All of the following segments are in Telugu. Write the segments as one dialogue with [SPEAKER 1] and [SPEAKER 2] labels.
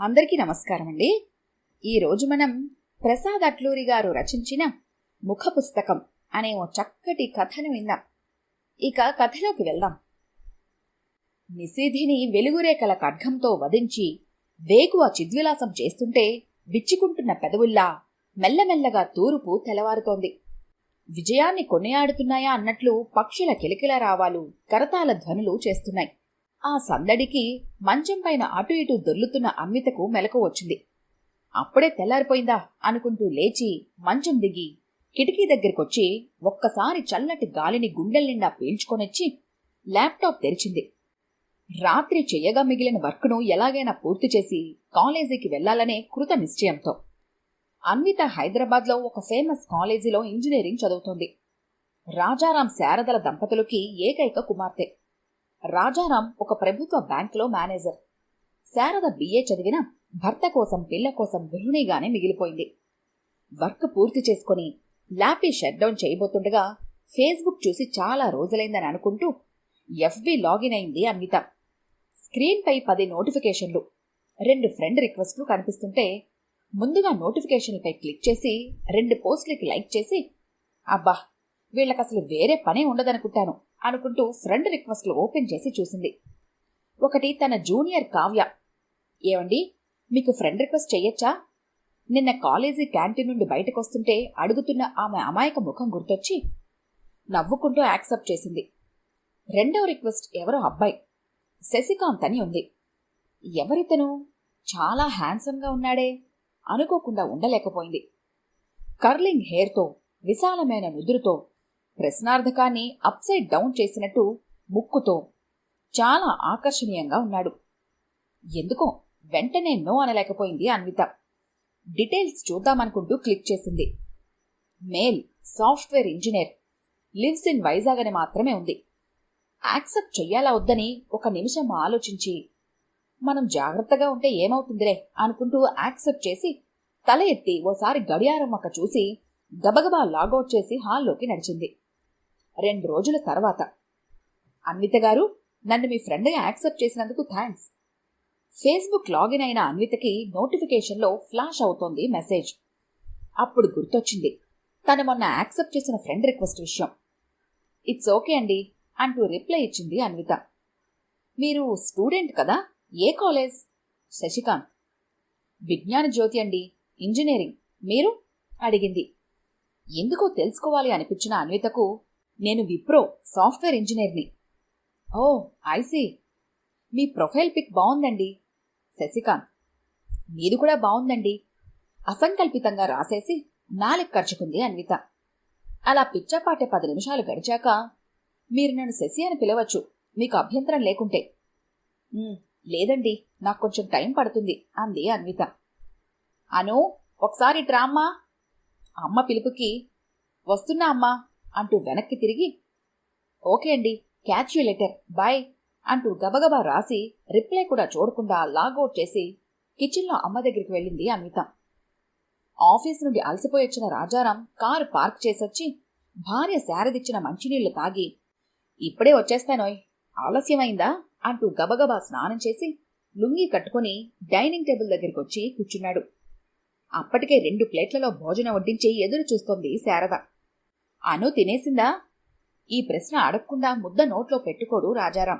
[SPEAKER 1] అందరికీ నమస్కారం అండి. ఈరోజు మనం ప్రసాద్ అట్లూరి గారు రచించిన ముఖ పుస్తకం అనే ఓ చక్కటి కథను విందాం. ఇక కథలోకి వెళ్దాం. నిశీధిని వెలుగురేఖల ఖడ్గంతో వధించి వేగువ చిద్విలాసం చేస్తుంటే విచ్చుకుంటున్న పెదవుల్లా మెల్లమెల్లగా తూర్పు తెలవారుతోంది. విజయాన్ని కొనియాడుతున్నాయా అన్నట్లు పక్షుల కిలకిల రావాలు కరతాల ధ్వనులు చేస్తున్నాయి. ఆ సందడికి మంచం పైన అటు ఇటు దొర్లుతున్న అన్వితకు మెలకు వచ్చింది. అప్పుడే తెల్లారిపోయిందా అనుకుంటూ లేచి మంచం దిగి కిటికీ దగ్గరికొచ్చి ఒక్కసారి చల్లటి గాలిని గుండెల నిండా పీల్చుకొనొచ్చి ల్యాప్టాప్ తెరిచింది. రాత్రి చెయ్యగా మిగిలిన వర్క్ను ఎలాగైనా పూర్తి చేసి కాలేజీకి వెళ్లాలనే కృత నిశ్చయంతో. అన్విత హైదరాబాద్లో ఒక ఫేమస్ కాలేజీలో ఇంజనీరింగ్ చదువుతోంది. రాజారాం శారదల దంపతులకి ఏకైక కుమార్తె. రాజారాం ఒక ప్రభుత్వ బ్యాంకులో మేనేజర్. శారద బిఏ చదివిన భర్త కోసం పిల్ల కోసం గృహిణిగానే మిగిలిపోయింది. వర్క్ పూర్తి చేసుకుని ల్యాపీ షట్డౌన్ చేయబోతుండగా ఫేస్బుక్ చూసి చాలా రోజులైందని అనుకుంటూ ఎఫ్బి లాగిన్ అయింది అన్విత. స్క్రీన్పై 10 నోటిఫికేషన్లు, 2 ఫ్రెండ్ రిక్వెస్ట్లు కనిపిస్తుంటే ముందుగా నోటిఫికేషన్లపై క్లిక్ చేసి 2 పోస్టులకి లైక్ చేసి అబ్బా వీళ్ళకసలు వేరే పనే ఉండదనుకుంటాను అనుకుంటూ ఫ్రెండ్ రిక్వెస్ట్లు ఓపెన్ చేసి చూసింది. ఒకటి తన జూనియర్ కావ్య. ఏమండి, మీకు ఫ్రెండ్ రిక్వెస్ట్ చెయ్యొచ్చా? నిన్న కాలేజీ క్యాంటీన్ నుండి బయటకొస్తుంటే అడుగుతున్న ఆమె అమాయక ముఖం గుర్తొచ్చి నవ్వుకుంటూ యాక్సెప్ట్ చేసింది. రెండవ రిక్వెస్ట్ ఎవరో అబ్బాయి, శశికాంత్ అని ఉంది. ఎవరితను? చాలా హ్యాండ్సమ్గా ఉన్నాడే అనుకోకుండా ఉండలేకపోయింది. కర్లింగ్ హెయిర్తో, విశాలమైన నుదురుతో, ప్రశ్నార్థకాన్ని అప్సైడ్ డౌన్ చేసినట్టు ముక్కుతో చాలా ఆకర్షణీయంగా ఉన్నాడు. ఎందుకో వెంటనే నో అనలేకపోయింది అన్విత. డీటెయిల్స్ చూద్దామనుకుంటూ క్లిక్ చేసింది. Male, software engineer, lives in Vizag అని మాత్రమే ఉంది. యాక్సెప్ట్ చెయ్యాలా వద్దని ఒక నిమిషం ఆలోచించి మనం జాగ్రత్తగా ఉంటే ఏమవుతుందిరే అనుకుంటూ యాక్సెప్ట్ చేసి తల ఎత్తి ఓసారి గడియారం అక్క చూసి గబగబా లాగౌట్ చేసి హాల్లోకి నడిచింది. 2 రోజుల తర్వాత, అన్విత గారు, నన్ను మీ ఫ్రెండ్గా యాక్సెప్ట్ చేసినందుకు థ్యాంక్స్. ఫేస్బుక్ లాగిన్ అయిన అన్వితకి నోటిఫికేషన్లో ఫ్లాష్ అవుతోంది మెసేజ్. అప్పుడు గుర్తొచ్చింది తను మొన్న యాక్సెప్ట్ చేసిన ఫ్రెండ్ రిక్వెస్ట్ విషయం. ఇట్స్ ఓకే అండి అంటూ రిప్లై ఇచ్చింది అన్విత. మీరు స్టూడెంట్ కదా? ఏ కాలేజ్? శశికాంత్. విజ్ఞాన జ్యోతి అండి, ఇంజనీరింగ్. మీరు? అడిగింది. ఎందుకో తెలుసుకోవాలి అనిపించిన అన్వితకు నేను విప్రో సాఫ్ట్వేర్ ఇంజనీర్ని. ఓ ఐసీ. మీ ప్రొఫైల్ పిక్ బాగుందండి. శశికాంత్. మీది కూడా బాగుందండి అసంకల్పితంగా రాసేసి నాలుగు ఖర్చుకుంది అన్విత. అలా పిచ్చాపాటే 10 నిమిషాలు గడిచాక మీరు నన్ను శశి అని పిలవచ్చు, మీకు అభ్యంతరం లేకుంటే. లేదండి, నాకు కొంచెం టైం పడుతుంది అంది అన్విత. అను, ఒకసారి ట్రామ్మా. అమ్మ పిలుపుకి వస్తున్నా అమ్మా అంటూ వెనక్కి తిరిగి ఓకే అండి, క్యాచ్ యూ లెటర్, బాయ్ అంటూ గబగబా రాసి రిప్లై కూడా చూడకుండా లాగౌట్ చేసి కిచెన్లో అమ్మ దగ్గరికి వెళ్ళింది అన్విత. ఆఫీస్ నుండి అలసిపోయొచ్చిన రాజారాం కారు పార్క్ చేసొచ్చి భార్య శారదిచ్చిన మంచినీళ్లు తాగి ఇప్పుడే వచ్చేస్తానోయ్, ఆలస్యమైందా అంటూ గబగబా స్నానం చేసి లుంగీ కట్టుకుని డైనింగ్ టేబుల్ దగ్గరికి వచ్చి కూర్చున్నాడు. అప్పటికే 2 ప్లేట్లలో భోజనం వడ్డించి ఎదురు చూస్తోంది శారద. అను తినేసిందా? ఈ ప్రశ్న అడగకుండా ముద్ద నోట్లో పెట్టుకోడు రాజారాం.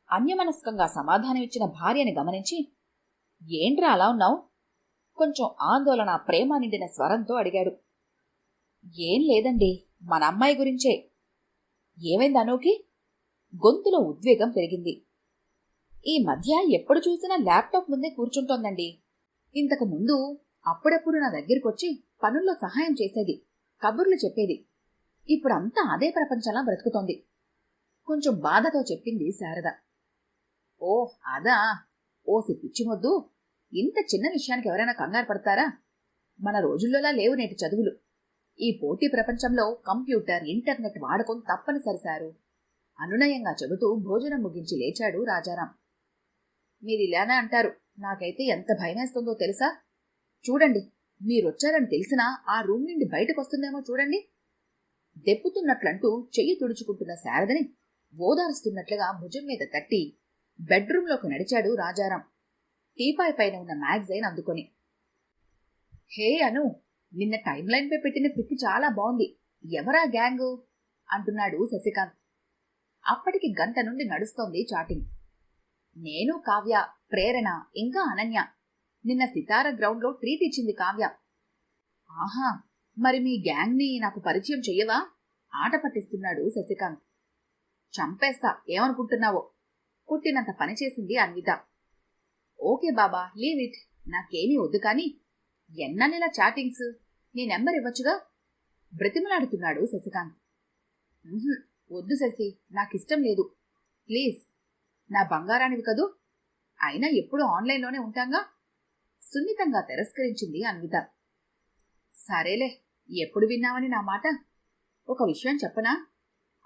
[SPEAKER 1] అన్యమనస్కంగా సమాధానమిచ్చిన భార్యని గమనించి ఏంట్రా అలా ఉన్నావు? కొంచెం ఆందోళన, ప్రేమ నిండిన స్వరంతో అడిగాడు. ఏం లేదండి, మన అమ్మాయి గురించే. ఏమైంది అనూకి? గొంతులో ఉద్వేగం పెరిగింది. ఈ మధ్య ఎప్పుడు చూసినా ల్యాప్టాప్ ముందే కూర్చుంటోందండి. ఇంతకు ముందు అప్పుడప్పుడు నా దగ్గరికొచ్చి పనుల్లో సహాయం చేసేది, కబుర్లు చెప్పేది. ఇప్పుడంతా అదే ప్రపంచంలా బ్రతుకుతోంది కొంచెం బాధతో చెప్పింది శారద. ఓ అదా, ఓసి పిచ్చిమొద్దు, ఇంత చిన్న విషయానికి ఎవరైనా కంగారు పడతారా? మన రోజుల్లోలా లేవు నేటి చదువులు. ఈ పోటీ ప్రపంచంలో కంప్యూటర్, ఇంటర్నెట్ వాడకం తప్పనిసరి సారు అనునయంగా చెబుతూ భోజనం ముగించి లేచాడు రాజారాం. మీరిలానే అంటారు, నాకైతే ఎంత భయమేస్తుందో తెలుసా? చూడండి, మీరొచ్చారని తెలిసినా ఆ రూమ్ నుండి బయటకొస్తుందేమో చూడండి. దెప్పుతున్నట్లంటూ చెయ్యి తుడుచుకుంటున్న శారదని ఓదారుస్తున్నట్లుగా భుజం మీద తట్టి బెడ్రూంలోకి నడిచాడు రాజారాం టీపాయ్ పైన ఉన్న మ్యాగజైన్ అందుకొని. హే అను, నిన్న టైం లైన్ పై పెట్టిన పిక్ చాలా బాగుంది. ఎవరా గ్యాంగు అంటున్నాడు శశికాంత్. అప్పటికి గంట నుండి నడుస్తోంది చాటింగ్. నేను, కావ్య, ప్రేరణ, ఇంకా అనన్య. నిన్న సితార గ్రౌండ్లో ట్రీట్ ఇచ్చింది కావ్య. ఆహా, మరి మీ గ్యాంగ్ని నాకు పరిచయం చెయ్యవా? ఆట పట్టిస్తున్నాడు శశికాంత్. చంపేస్తా, ఏమనుకుంటున్నావో? కుట్టినంత పనిచేసింది అన్విత. ఓకే బాబా, లీవ్ ఇట్, నాకేమీ వద్దు. కానీ ఎన్ననిలా చాటింగ్స్, నీ నెంబర్ ఇవ్వచ్చుగా బ్రతిమలాడుతున్నాడు శశికాంత్. వద్దు శశి, నాకిష్టం లేదు, ప్లీజ్. నా బంగారానివి కదూ, అయినా ఎప్పుడు ఆన్లైన్లోనే ఉంటాంగా. సున్నితంగా తిరస్కరించింది అన్విత. సరేలే, ఎప్పుడు విన్నావని నా మాట. ఒక విషయం చెప్పనా?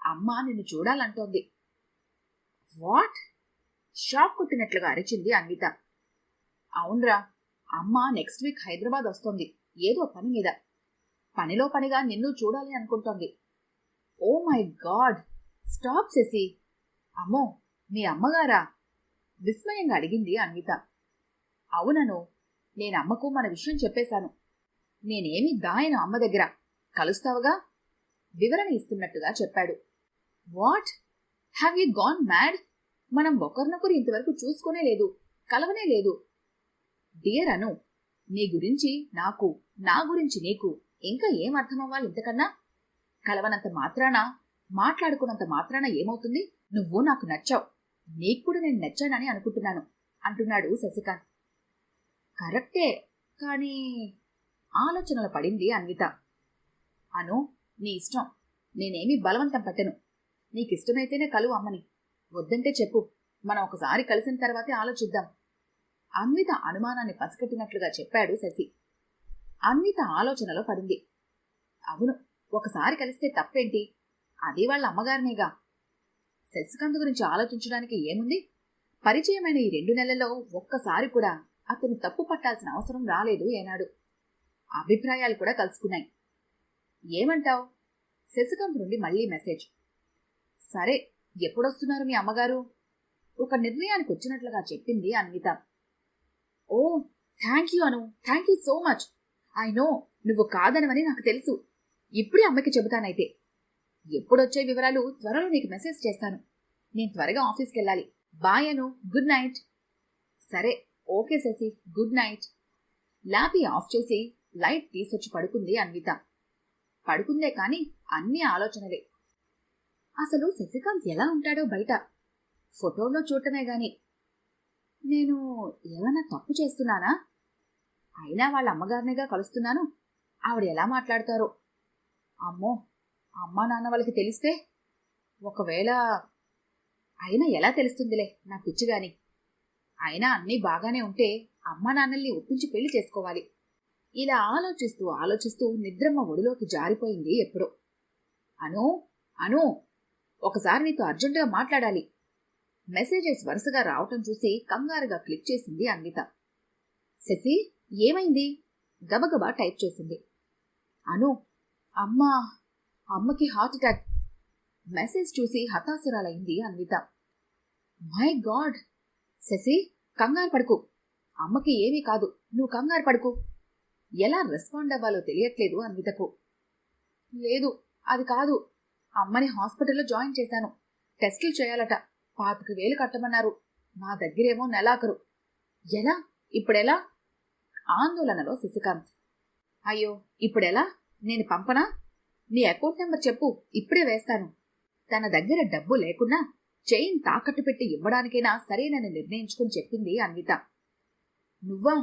[SPEAKER 1] అమ్మ నిన్ను చూడాలంటోంది. వాట్? షాక్ కొట్టినట్లుగా అరిచింది అన్విత. అవునరా, అమ్మ నెక్స్ట్ వీక్ హైదరాబాద్ వస్తోంది, ఏదో పని మీద. పనిలో పనిగా నిన్ను చూడాలి అనుకుంటోంది. Oh my god, stop Shashi. అమ్మో, మీ అమ్మగారా? విస్మయంగా అడిగింది అన్విత. అవునను, నేనమ్మకు మన విషయం చెప్పేశాను. నేనేమీ దాయను అమ్మ దగ్గర, కలుస్తావుగా వివరణ ఇస్తున్నట్టుగా చెప్పాడు. What? Have you gone mad? మనం ఒకరినొకరు ఇంతవరకు చూసుకోనే లేదు, కలవనే లేదు. డియర్ అను, నీ గురించి నాకు, నా గురించి నీకు ఇంకా ఏం అర్థమవ్వాలి ఇంతకన్నా? కలవనంత మాత్రాన, మాట్లాడుకున్నంత మాత్రాన ఏమవుతుంది? నువ్వు నాకు నచ్చావు, నీకు కూడా నేను నచ్చానని అనుకుంటున్నాను అంటున్నాడు శశికాంత్. కరెక్టే, కానీ ఆలోచనలు పడింది అన్విత. అను, నీ ఇష్టం, నేనేమీ బలవంతం పెట్టను. నీకిష్టమైతేనే కలువు అమ్మని, వద్దంటే చెప్పు, మనం ఒకసారి కలిసిన తర్వాతే ఆలోచిద్దాం. అన్విత అనుమానాన్ని పసిగట్టినట్లుగా చెప్పాడు శశి. అన్విత ఆలోచనలో పడింది. అవును, ఒకసారి కలిస్తే తప్పేంటి? అది వాళ్ళ అమ్మగారినేగా. శశికాంత్ గురించి ఆలోచించడానికి ఏముంది? పరిచయమైన ఈ 2 నెలల్లో ఒక్కసారి కూడా అతను తప్పు పట్టాల్సిన అవసరం రాలేదు ఏనాడు. అభిప్రాయాలు కూడా కలుసుకున్నాయి. ఏమంటావ్? శశికాంత్ నుండి మళ్లీ మెసేజ్. సరే, ఎప్పుడొస్తున్నారు మీ అమ్మగారు? ఒక నిర్ణయానికి వచ్చినట్లుగా చెప్పింది Anvitha. Oh, thank you Anu, thank you so much. I know నువ్వు కాదనవని నాకు తెలుసు. ఇప్పుడే అమ్మకి చెబుతానైతే. ఎప్పుడొచ్చే వివరాలు త్వరలో నీకు మెసేజ్ చేస్తాను. నేను త్వరగా ఆఫీస్కి వెళ్ళాలి. Bye Anu, good night. సరే, okay Shashi, good night. Lappy off చేసి లైట్ తీసొచ్చి పడుకుంది అన్విత. పడుకుందే కాని అన్ని ఆలోచనలే. అసలు శశికాంత్ ఎలా ఉంటాడో బయట ఫోటోలో చూడటమే గాని. నేను ఏమైనా తప్పు చేస్తున్నానా? అయినా వాళ్ళ అమ్మగారినిగా కలుస్తున్నాను, ఆవిడ ఎలా మాట్లాడతారో. అమ్మో, అమ్మా నాన్న వాళ్ళకి తెలిస్తే ఒకవేళ. అయినా ఎలా తెలుస్తుందిలే, నా పిచ్చిగాని. అయినా అన్నీ బాగానే ఉంటే అమ్మా నాన్నల్ని ఒప్పించి పెళ్లి చేసుకోవాలి. ఇలా ఆలోచిస్తూ ఆలోచిస్తూ నిద్రమ్మ ఒడిలోకి జారిపోయింది ఎప్పుడో. అను, అను, ఒకసారి నీతో అర్జెంటుగా మాట్లాడాలి. మెసేజెస్ వరుసగా రావటం చూసి కంగారుగా క్లిక్ చేసింది అన్విత. శశి, ఏమైంది? గబగబా టైప్ చేసింది. అను, అమ్మకి హార్ట్ అటాక్. మెసేజ్ చూసి హతాశురాలైంది అన్విత. My god. శశి, కంగారు పడుకు, అమ్మకి ఏమీ కాదు, నువ్వు కంగారు పడుకు. ఎలా రెస్పాండ్ అవ్వాలో తెలియట్లేదు అన్వితకు. లేదు, అది కాదు, అమ్మని హాస్పిటల్లో జాయిన్ చేశాను. టెస్టులు చేయాలట, 25,000 కట్టమన్నారు. నా దగ్గరేమో నెలాఖరు. ఎలా? ఇప్పుడెలా? ఆందోళనలో శశికాంత్. అయ్యో, ఇప్పుడెలా? నేను పంపనా? నీ అకౌంట్ నెంబర్ చెప్పు, ఇప్పుడే వేస్తాను. తన దగ్గర డబ్బు లేకున్నా చైన్ తాకట్టు పెట్టి ఇవ్వడానికైనా సరేనని నిర్ణయించుకుని చెప్పింది అన్విత. నువ్వా?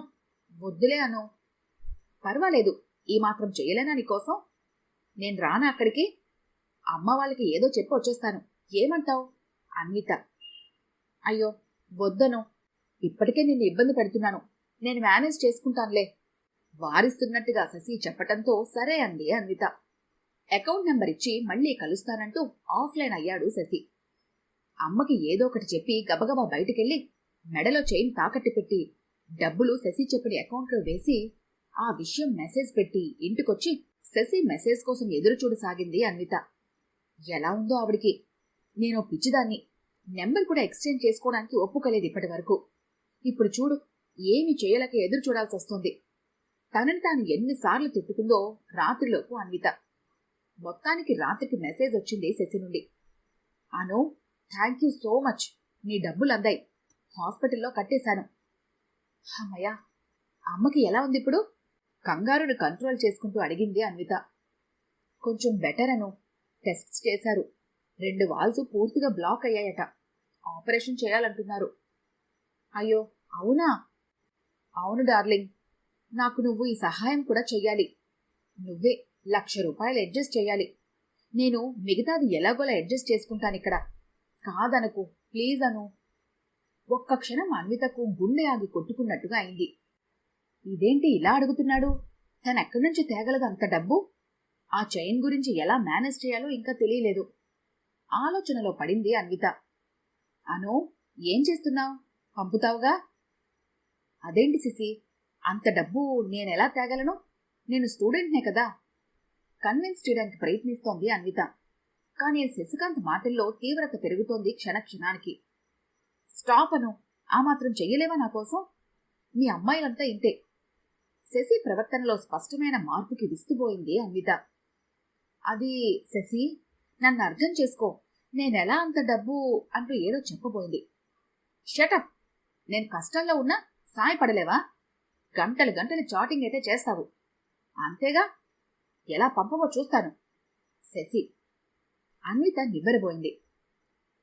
[SPEAKER 1] వద్దులే అను. పర్వాలేదు, ఈ మాత్రం చేయలేనా నీకోసం? నేను రానా అక్కడికి? అమ్మ వాళ్ళకి ఏదో చెప్పి వచ్చేస్తాను, ఏమంటావు? అన్విత. అయ్యో వద్దను, ఇప్పటికే నిన్ను ఇబ్బంది పెడుతున్నాను, నేను మేనేజ్ చేసుకుంటానులే వారిస్తున్నట్టుగా శశి చెప్పటంతో సరే అంది అన్విత. అకౌంట్ నెంబర్ ఇచ్చి మళ్లీ కలుస్తానంటూ ఆఫ్లైన్ అయ్యాడు శశి. అమ్మకి ఏదో ఒకటి చెప్పి గబగబా బయటికెళ్లి మెడలో చైన్ తాకట్టు పెట్టి డబ్బులు శశి చెప్పిన అకౌంట్లో వేసి ఆ విషయం మెసేజ్ పెట్టి ఇంటికొచ్చి శశి మెసేజ్ కోసం ఎదురు చూడసాగింది అన్విత. ఎలా ఉందో ఆవిడికి. నేను పిచ్చిదాన్ని, నెంబర్ కూడా ఎక్స్చేంజ్ చేసుకోవడానికి ఒప్పుకోలేదు ఇప్పటి వరకు. ఇప్పుడు చూడు ఏమి చేయలేక ఎదురు చూడాల్సి వస్తుంది. తనని తాను ఎన్నిసార్లు తిట్టుకుందో రాత్రిలోపు అన్విత. మొత్తానికి రాత్రికి మెసేజ్ వచ్చింది శశి నుండి. అను, థ్యాంక్ యూ సో మచ్, నీ డబ్బులు అందాయి, హాస్పిటల్లో కట్టేశాను. అమ్మయ్యా, అమ్మకి ఎలా ఉంది ఇప్పుడు? కంగారును కంట్రోల్ చేసుకుంటూ అడిగింది అన్విత. కొంచెం బెటర్ అను, టెస్ట్స్ చేశారు, 2 వాల్స్ పూర్తిగా బ్లాక్ అయ్యాయట, ఆపరేషన్ చేయాలంటున్నారు. అయ్యో అవునా? అవును డార్లింగ్, నాకు నువ్వు ఈ సహాయం కూడా చెయ్యాలి. నువ్వే 1,00,000 రూపాయలు అడ్జస్ట్ చెయ్యాలి. నేను మిగతాది ఎలాగోలా అడ్జస్ట్ చేసుకుంటానిక్కడ, కాదనకు ప్లీజ్ అను. ఒక్క క్షణం అన్వితకు గుండె ఆగి కొట్టుకున్నట్టుగా అయింది. ఇదేంటి ఇలా అడుగుతున్నాడు? తనెక్కడి నుంచి తేగలదు అంత డబ్బు? ఆ చైన్ గురించి ఎలా మేనేజ్ చేయాలో ఇంకా తెలియలేదు. ఆలోచనలో పడింది అన్విత. అను, ఏం చేస్తున్నావు? పంపుతావుగా? అదేంటి సిసి, అంత డబ్బు నేనెలా తేగలను? నేను స్టూడెంట్నే కదా. కన్విన్స్ చేయడానికి ప్రయత్నిస్తోంది అన్విత. కానీ శశికాంత్ మాటల్లో తీవ్రత పెరుగుతోంది క్షణక్షణానికి. స్టాప్ అను, ఆ మాత్రం చెయ్యలేవా నా కోసం? మీ అమ్మాయిలంతా ఇంతే. శశి ప్రవర్తనలో స్పష్టమైన మార్పుకి విస్తుపోయింది అన్విత. అది శశి, నన్ను అర్థం చేసుకో, నేనెలా అంత డబ్బు అంటూ ఏదో చెప్పబోయింది. షటప్, నేను కష్టంలో ఉన్నా సాయపడలేవా? గంటలు గంటలు చాటింగ్ అయితే చేస్తావు అంతేగా, ఎలా పంపవో చూస్తాను. శశి. అన్విత నివ్వెరబోయింది.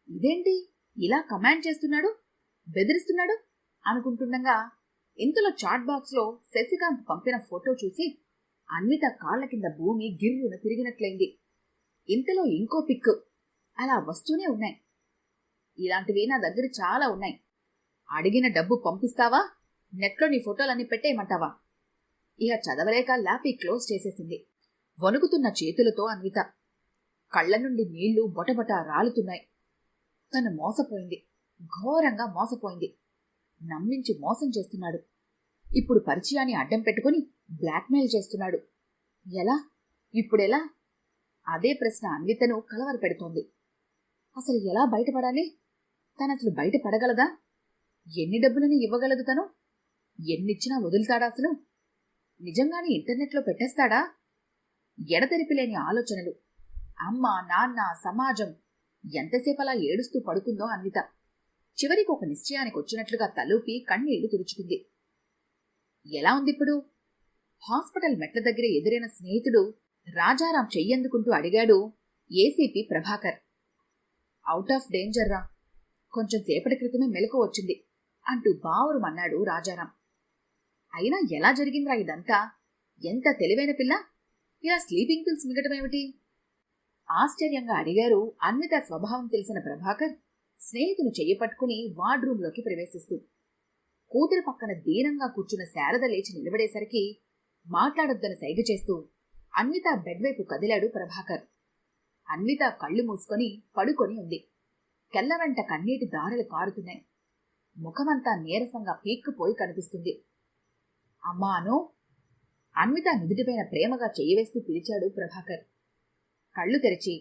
[SPEAKER 1] ఇదేంటి ఇలా కమాండ్ చేస్తున్నాడు, బెదిరిస్తున్నాడు అనుకుంటుండగా ఇంతలో చాట్ బాక్స్లో శశికాంత్ పంపిన ఫోటో చూసి అన్విత కాళ్ల కింద భూమి గిర్రున తిరిగినట్లయింది. ఇంతలో ఇంకో పిక్ అలా వస్తూనే ఉన్నాయి. ఇలాంటివి నా దగ్గర చాలా ఉన్నాయి. అడిగిన డబ్బు పంపిస్తావా, నెట్లో నీ ఫోటోలన్నీ పెట్టేయమంటావా? ఇక చదవలేక ల్యాపీ క్లోజ్ చేసేసింది. వణుకుతున్న చేతులతో అన్విత. కళ్ల నుండి నీళ్లు బొటబొట రాలుతున్నాయి. తను మోసపోయింది, ఘోరంగా మోసపోయింది. నమ్మించి మోసం చేస్తున్నాడు. ఇప్పుడు పరిచయాన్ని అడ్డం పెట్టుకుని బ్లాక్మెయిల్ చేస్తున్నాడు. ఎలా? ఇప్పుడెలా? అదే ప్రశ్న అన్వితను కలవరపెడుతోంది. అసలు ఎలా బయటపడాలి? తనసలు బయటపడగలదా? ఎన్ని డబ్బులని ఇవ్వగలదు తను? ఎన్నిచ్చినా వదులుతాడా అసలు? నిజంగానే ఇంటర్నెట్లో పెట్టేస్తాడా? ఎడతెరిపిలేని ఆలోచనలు. అమ్మ, నాన్న, సమాజం. ఎంతసేపు అలా ఏడుస్తూ పడుకుందో అన్విత. చివరికి ఒక నిశ్చయానికి వచ్చినట్లుగా తలూపి కన్నీళ్లు తుడుచుకుంది. ఎలా ఉందిప్పుడు? హాస్పిటల్ మెట్ల దగ్గర ఎదురైన స్నేహితుడు రాజారాం చెయ్యందుకుంటూ అడిగాడు ACP Prabhakar. Out of danger రా, కొంచెం సేపటి క్రితమే మెలకు వచ్చింది అంటూ బావురుమన్నాడు రాజారాం. అయినా ఎలా జరిగిందిరా ఇదంతా? ఎంత తెలివైన పిల్ల, ఇలా స్లీపింగ్ పిల్స్ మిగటమేమిటి? ఆశ్చర్యంగా అడిగారు అన్విత స్వభావం తెలిసిన ప్రభాకర్ స్నేహితుని చెయ్యి పట్టుకుని వార్డ్రూంలోకి ప్రవేశిస్తూ. కూతురు పక్కన దీనంగా కూర్చున్న శారద లేచి నిలబడేసరికి మాట్లాడొద్దని సైగ చేస్తూ అన్విత బెడ్ వైపు కదిలాడు ప్రభాకర్. అన్విత కళ్ళు మూసుకొని పడుకొని ఉంది. కెల్ల వెంట కన్నీటి దారులు కారుతున్నాయి. ముఖమంతా నీరసంగా పీక్కుపోయి కనిపిస్తుంది. అమ్మా అను, అన్విత నుదుటిపైన ప్రేమగా చెయ్యివేస్తూ పిలిచాడు ప్రభాకర్. కళ్ళు తెరిచి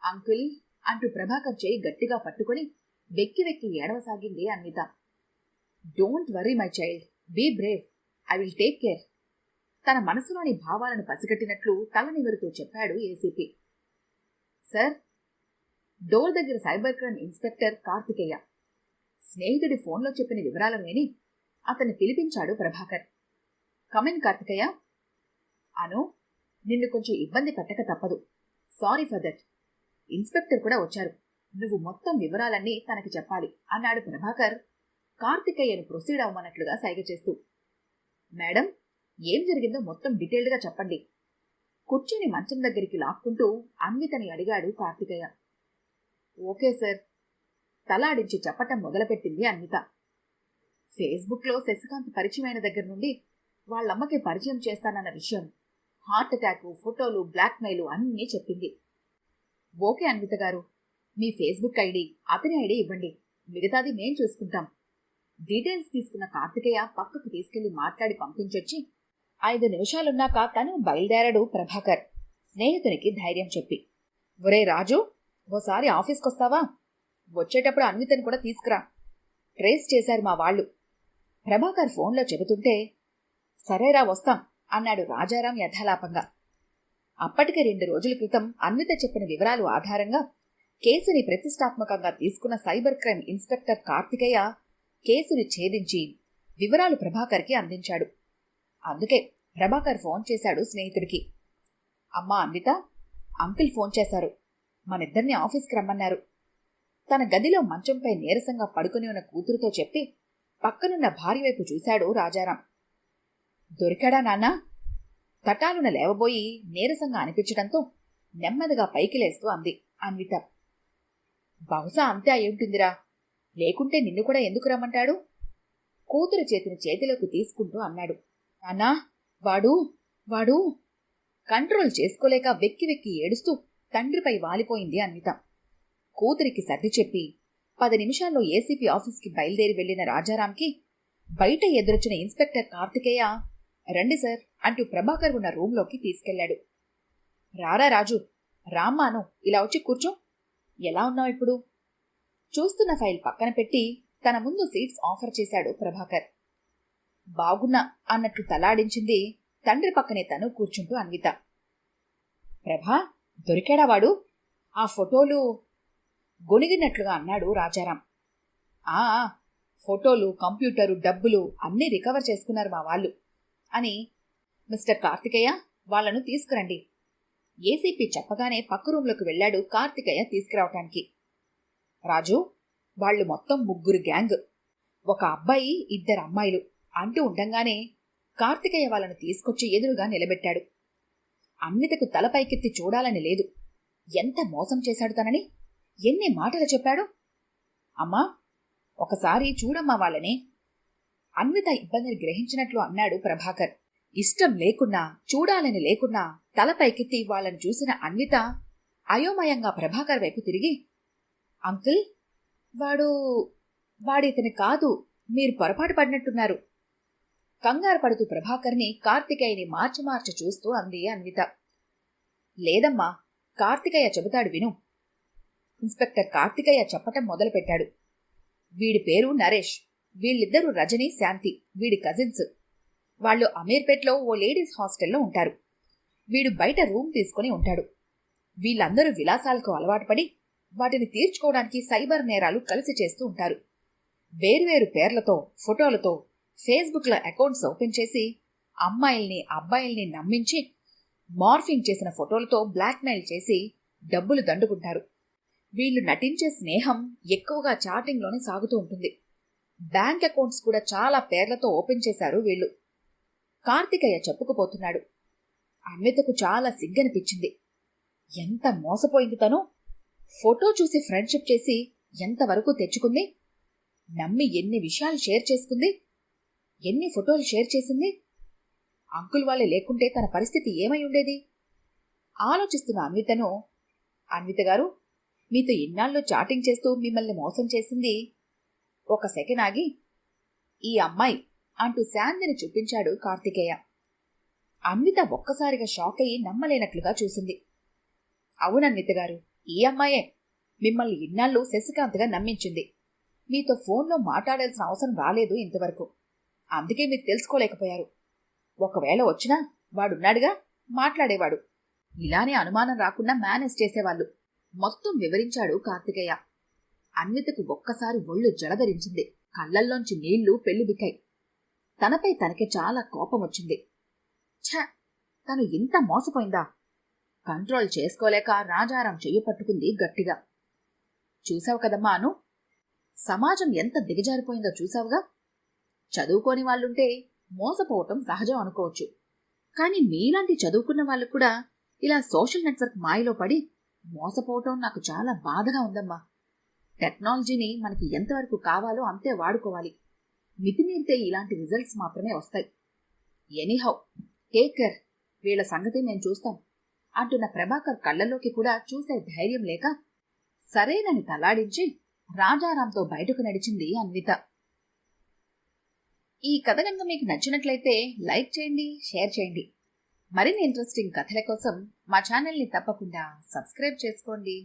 [SPEAKER 1] అంకుల్ అంటూ ప్రభాకర్ చేయి గట్టిగా పట్టుకుని వెక్కి వెక్కి ఏడవసాగింది Anvitha. Don't worry my child, be brave, I will take care. తన మనసులోని భావాలను పసిగట్టినట్లు తల నిమురుతూ చెప్పాడు ఏసీపీ. సార్. డోర్ దగ్గర సైబర్ క్రైమ్ ఇన్స్పెక్టర్ కార్తికేయ. స్నేహితుడి ఫోన్లో చెప్పిన వివరాలను విని అతన్ని పిలిపించాడు ప్రభాకర్. కమిన్ కార్తికేయ. అను, నిన్ను కొంచెం ఇబ్బంది పెట్టక తప్పదు. Sorry for that. ఇన్స్పెక్టర్ కూడా వచ్చారు. నువ్వు మొత్తం వివరాలన్నీ తనకి చెప్పాలి అన్నాడు ప్రభాకర్ కార్తికేయను ప్రొసీడ్ అవ్వమన్నట్లుగా సైగ చేస్తూ. మేడం, ఏం జరిగిందో మొత్తం డీటెయిల్డ్గా చెప్పండి. కుర్చీని మంచం దగ్గరికి లాక్కుంటూ అన్వితని అడిగాడు కార్తికేయ. Okay sir. తలాడించి చెప్పటం మొదలుపెట్టింది అన్విత. ఫేస్బుక్లో శశికాంత్ పరిచయమైన దగ్గర నుండి వాళ్ళమ్మకి పరిచయం చేస్తానన్న విషయం, హార్ట్ అటాక్, ఫోటోలు, బ్లాక్మెయిల్ అన్నీ చెప్పింది. ఓకే అన్విత గారు, మీ ఫేస్బుక్ ఐడి, అతని ఐడి ఇవ్వండి, మిగతాది మేం చూసుకుంటాం. డీటెయిల్స్ తీసుకున్న కార్తికేయ పక్కకు తీసుకెళ్లి మాట్లాడి పంపించొచ్చి 5 నిమిషాలున్నాక తను బయలుదేరాడు ప్రభాకర్ స్నేహితునికి ధైర్యం చెప్పి. ఒరే రాజు, ఓసారి ఆఫీస్కొస్తావా? వచ్చేటప్పుడు అన్వితని కూడా తీసుకురా. ట్రేస్ చేశారు మా వాళ్ళు. ప్రభాకర్ ఫోన్లో చెబుతుంటే, సరేరా వస్తాం అన్నాడు రాజారాం యథాలాపంగా. అప్పటికే 2 రోజుల క్రితం అన్విత చెప్పిన వివరాలు ఆధారంగా కేసుని ప్రతిష్టాత్మకంగా తీసుకున్న సైబర్ క్రైమ్ ఇన్స్పెక్టర్ కార్తికేయ కేసుని ఛేదించి వివరాలు ప్రభాకర్కి అందించాడు. అందుకే ప్రభాకర్ ఫోన్ చేశాడు స్నేహితుడికి. అమ్మా అన్విత, అంకుల్ ఫోన్ చేశారు. మనిద్దరిని ఆఫీస్కి రమ్మన్నారు. తన గదిలో మంచంపై నీరసంగా పడుకుని ఉన్న కూతురుతో చెప్పి పక్కనున్న భార్య వైపు చూశాడు రాజారాం. దొరికాడా నాన్నా? తటాలున లేవబోయి నీరసంగా అనిపించడంతో నెమ్మదిగా పైకి లేస్తూ అంది అన్విత. బహుశా అంతే అయ్యుంటుందిరా, లేకుంటే నిన్ను కూడా ఎందుకు రమ్మంటాడు? కూతురు చేతిని చేతిలోకి తీసుకుంటూ అన్నాడు. నాన్నా, వాడు కంట్రోల్ చేసుకోలేక వెక్కి వెక్కి ఏడుస్తూ తండ్రిపై వాలిపోయింది అన్విత. కూతురికి సర్ది చెప్పి 10 నిమిషాల్లో ఏసీపీ ఆఫీస్కి బయలుదేరి వెళ్లిన రాజారాంకి బయట ఎదురొచ్చిన ఇన్స్పెక్టర్ కార్తికేయ రండి సార్ అంటూ ప్రభాకర్ ఉన్న రూంలోకి తీసుకెళ్లాడు. రారా రాజు, రామ్మాను, ఇలా వచ్చి కూర్చో. ఎలా ఉన్నావు ఇప్పుడు? చూస్తున్న ఫైల్ పక్కన పెట్టి తన ముందు సీట్స్ ఆఫర్ చేశాడు ప్రభాకర్. బాగున్నా అన్నట్లు తలాడించింది తండ్రి పక్కనే తను కూర్చుంటూ అన్విత. ప్రభా, దొరికాడా వాడు? ఆ ఫోటోలు గొనిగినట్లుగా అన్నాడు రాజారాం. ఫోటోలు, కంప్యూటరు, డబ్బులు అన్నీ రికవర్ చేసుకున్నారు మా వాళ్ళు అని. మిస్టర్ కార్తికేయ, వాళ్లను తీసుకురండి. ఏసీపీ చెప్పగానే పక్క రూంలోకి వెళ్లాడు కార్తికేయ తీసుకురావటానికి. రాజు, వాళ్లు మొత్తం 3 గ్యాంగ్, ఒక అబ్బాయి 2 అమ్మాయిలు అంటూ ఉండంగానే కార్తికేయ వాళ్ళను తీసుకొచ్చి ఎదురుగా నిలబెట్టాడు. అన్వితకు తలపైకెత్తి చూడాలని లేదు. ఎంత మోసం చేశాడు తనని, ఎన్ని మాటలు చెప్పాడు. అమ్మా, ఒకసారి చూడమ్మా వాళ్ళని. అన్విత ఇబ్బందిని గ్రహించినట్లు అన్నాడు ప్రభాకర్. ఇష్టం లేకున్నా, చూడాలని లేకున్నా తలపైకెత్తి వాళ్ళని చూసిన అన్విత అయోమయంగా ప్రభాకర్ వైపు తిరిగి, అంకుల్, వాడితని కాదు, మీరు పొరపాటు పడినట్టున్నారు. కంగారు పడుతూ ప్రభాకర్ని, కార్తికేయని మార్చి చూస్తూ అంది అన్విత. లేదమ్మా, కార్తికేయ చెబుతాడు విను. ఇన్స్పెక్టర్ కార్తికేయ చెప్పటం మొదలుపెట్టాడు. వీడి పేరు నరేష్. వీళ్ళిద్దరూ రజని, శాంతి, వీడి కజిన్స్. వాళ్ళు అమీర్పేట్లో ఓ లేడీస్ హాస్టల్లో ఉంటారు. వీడు బయట రూమ్ తీసుకుని ఉంటాడు. వీళ్ళందరూ విలాసాలకు అలవాటు పడి వాటిని తీర్చుకోవడానికి సైబర్ నేరాలు కలిసి చేస్తూ ఉంటారు. వేరువేరు పేర్లతో, ఫోటోలతో ఫేస్బుక్లో అకౌంట్స్ ఓపెన్ చేసి అమ్మాయిల్ని, అబ్బాయిల్ని నమ్మించి మార్ఫింగ్ చేసిన ఫోటోలతో బ్లాక్మెయిల్ చేసి డబ్బులు దండుకుంటారు. వీళ్లు నటించే స్నేహం ఎక్కువగా చాటింగ్లోనే సాగుతూ ఉంటుంది. బ్యాంక్ అకౌంట్స్ కూడా చాలా పేర్లతో ఓపెన్ చేశారు వీళ్లు. కార్తికేయ చెప్పుకుపోతున్నాడు. అన్వితకు చాలా సిగ్గనిపించింది. ఎంత మోసపోయింది తను. ఫోటో చూసి ఫ్రెండ్షిప్ చేసి ఎంతవరకు తెచ్చుకుంది. నమ్మి ఎన్ని విషయాలు షేర్ చేసుకుంది, ఎన్ని ఫోటోలు షేర్ చేసింది. అంకుల్ వాళ్ళే లేకుంటే తన పరిస్థితి ఏమై ఉండేది? ఆలోచిస్తున్న అన్వితను, అన్విత గారు, మీతో ఇన్నాళ్ళు చాటింగ్ చేస్తూ మిమ్మల్ని మోసం చేసింది. ఒక సెకండ్ ఆగి, ఈ అమ్మాయి అంటూ శాంతిని చూపించాడు కార్తికేయ. అన్విత ఒక్కసారిగా షాక్ అయ్యి నమ్మలేనట్లుగా చూసింది. అవునన్విత గారు, ఈ అమ్మాయే మిమ్మల్ని ఇన్నాళ్ళు శశికాంత్గా నమ్మించింది. మీతో ఫోన్లో మాట్లాడాల్సిన అవసరం రాలేదు ఇంతవరకు. అందుకే మీరు తెలుసుకోలేకపోయారు. ఒకవేళ వచ్చినా వాడున్నాడుగా, మాట్లాడేవాడు. ఇలానే అనుమానం రాకుండా మేనేజ్ చేసేవాళ్ళు. మొత్తం వివరించాడు కార్తికేయ. అన్వితకు ఒక్కసారి ఒళ్ళు జలధరించింది. కళ్లల్లోంచి నీళ్లు పెళ్లిబిక్కాయి. తనపై తనకి చాలా కోపం వచ్చింది. ఛ, తను ఇంత మోసపోయిందా? కంట్రోల్ చేసుకోలేక రాజారాం చెయ్యి పట్టుకుంది గట్టిగా. చూసావు కదమ్మా అను, సమాజం ఎంత దిగజారిపోయిందో చూసావుగా. చదువుకోని వాళ్ళుంటే మోసపోవటం సహజం అనుకోవచ్చు. కానీ మీలాంటి చదువుకున్న వాళ్ళు కూడా ఇలా సోషల్ నెట్వర్క్ మాయలో పడి మోసపోవటం నాకు చాలా బాధగా ఉందమ్మా. టెక్నాలజీని మనకి ఎంతవరకు కావాలో అంతే వాడుకోవాలి. మితిమీరితే ఇలాంటి రిజల్ట్స్ మాత్రమే వస్తాయి. Anyhow, take care. వీళ్ల సంగతి మేము చూస్తాం అంటున్న ప్రభాకర్ కళ్లలోకి కూడా చూసే ధైర్యం లేక సరేనని తలాడించి రాజారాంతో బయటకు నడిచింది అన్విత. ఈ కథ కనుక మీకు నచ్చినట్లయితే లైక్ చేయండి, షేర్ చేయండి. మరిన్ని ఇంట్రెస్టింగ్ కథల కోసం మా ఛానల్ని తప్పకుండా సబ్స్క్రైబ్ చేసుకోండి.